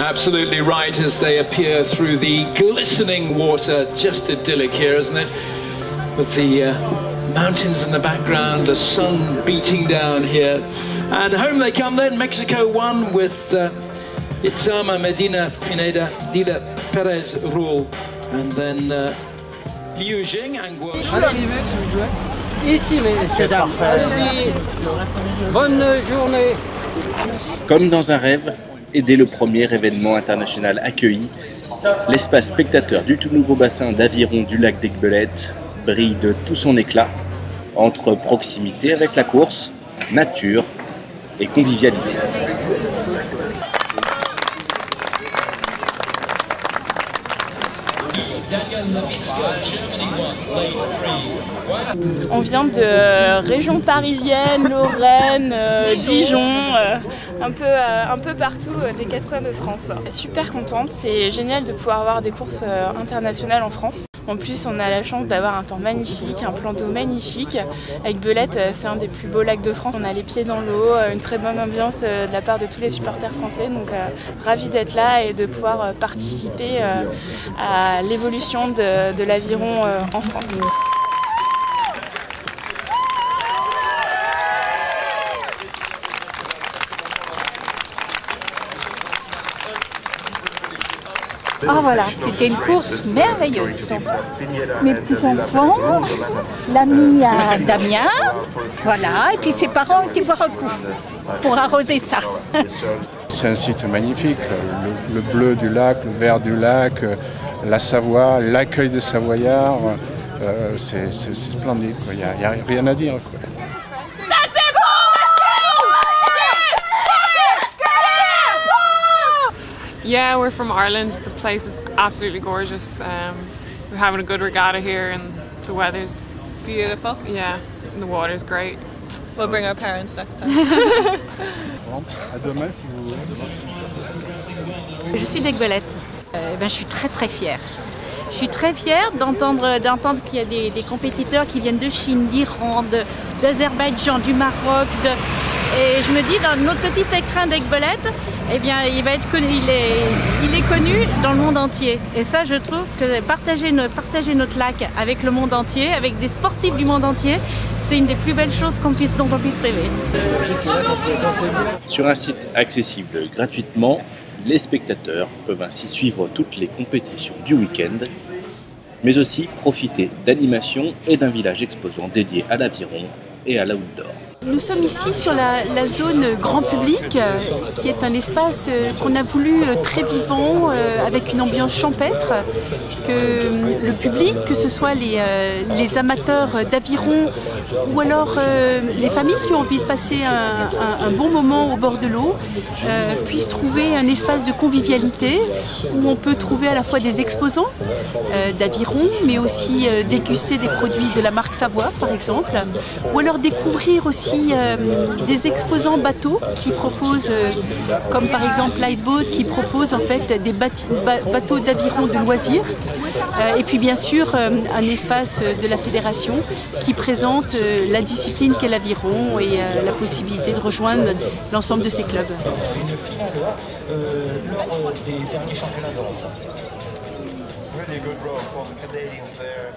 Absolutely right, as they appear through the glistening water. Just idyllic here, isn't it? With the mountains in the background, the sun beating down here. And home they come then, Mexico won with Itzama Medina Pineda Dida Perez Rule. And then Liu Jing and Guo. Ici, messieurs, dames. Allez-y. Bonne journée. Comme dans un rêve, et dès le premier événement international accueilli, l'espace spectateur du tout nouveau bassin d'aviron du lac d'Aiguebelette brille de tout son éclat entre proximité avec la course, nature et convivialité. On vient de région parisienne, Lorraine, Dijon, un peu partout des quatre coins de France. Super contente, c'est génial de pouvoir avoir des courses internationales en France. En plus, on a la chance d'avoir un temps magnifique, un plan d'eau magnifique. Aiguebelette, c'est un des plus beaux lacs de France. On a les pieds dans l'eau, une très bonne ambiance de la part de tous les supporters français. Donc, ravi d'être là et de pouvoir participer à l'évolution de l'aviron en France. Ah voilà, c'était une course merveilleuse. Donc, mes petits-enfants, l'ami à Damien, voilà, et puis ses parents étaient boire un coup pour arroser ça. C'est un site magnifique, le bleu du lac, le vert du lac, la Savoie, l'accueil des Savoyards, c'est splendide, il n'y a rien à dire, quoi. Yeah, we're from Ireland. The place is absolutely gorgeous. We're having a good regatta here and the weather's beautiful. Yeah, and the water's great. We'll bring our parents next time. À demain, si vous voulez. Je suis d'Aiguebelette. Je suis très fière. Je suis très fière d'entendre qu'il y a des compétiteurs qui viennent de Chine, d'Iran, d'Azerbaïdjan, du Maroc. Et je me dis, dans notre petit écrin d'Aiguebelette, eh bien, il est connu dans le monde entier. Et ça, je trouve que partager notre lac avec le monde entier, avec des sportifs du monde entier, c'est une des plus belles choses dont on puisse rêver. Sur un site accessible gratuitement, les spectateurs peuvent ainsi suivre toutes les compétitions du week-end, mais aussi profiter d'animations et d'un village exposant dédié à l'aviron et à l'outdoor. Nous sommes ici sur la zone grand public, qui est un espace qu'on a voulu très vivant, avec une ambiance champêtre, que le public, que ce soit les amateurs d'aviron ou alors les familles qui ont envie de passer un bon moment au bord de l'eau, puissent trouver un espace de convivialité où on peut trouver à la fois des exposants d'aviron, mais aussi déguster des produits de la marque Savoie par exemple, ou alors découvrir aussi des exposants bateaux qui proposent, comme par exemple Lightboat, qui propose en fait des bateaux d'aviron de loisirs, et puis bien sûr un espace de la fédération qui présente la discipline qu'est l'aviron et la possibilité de rejoindre l'ensemble de ces clubs. Une finale lors des derniers championnats d'Europe. Really good row for the Canadians there.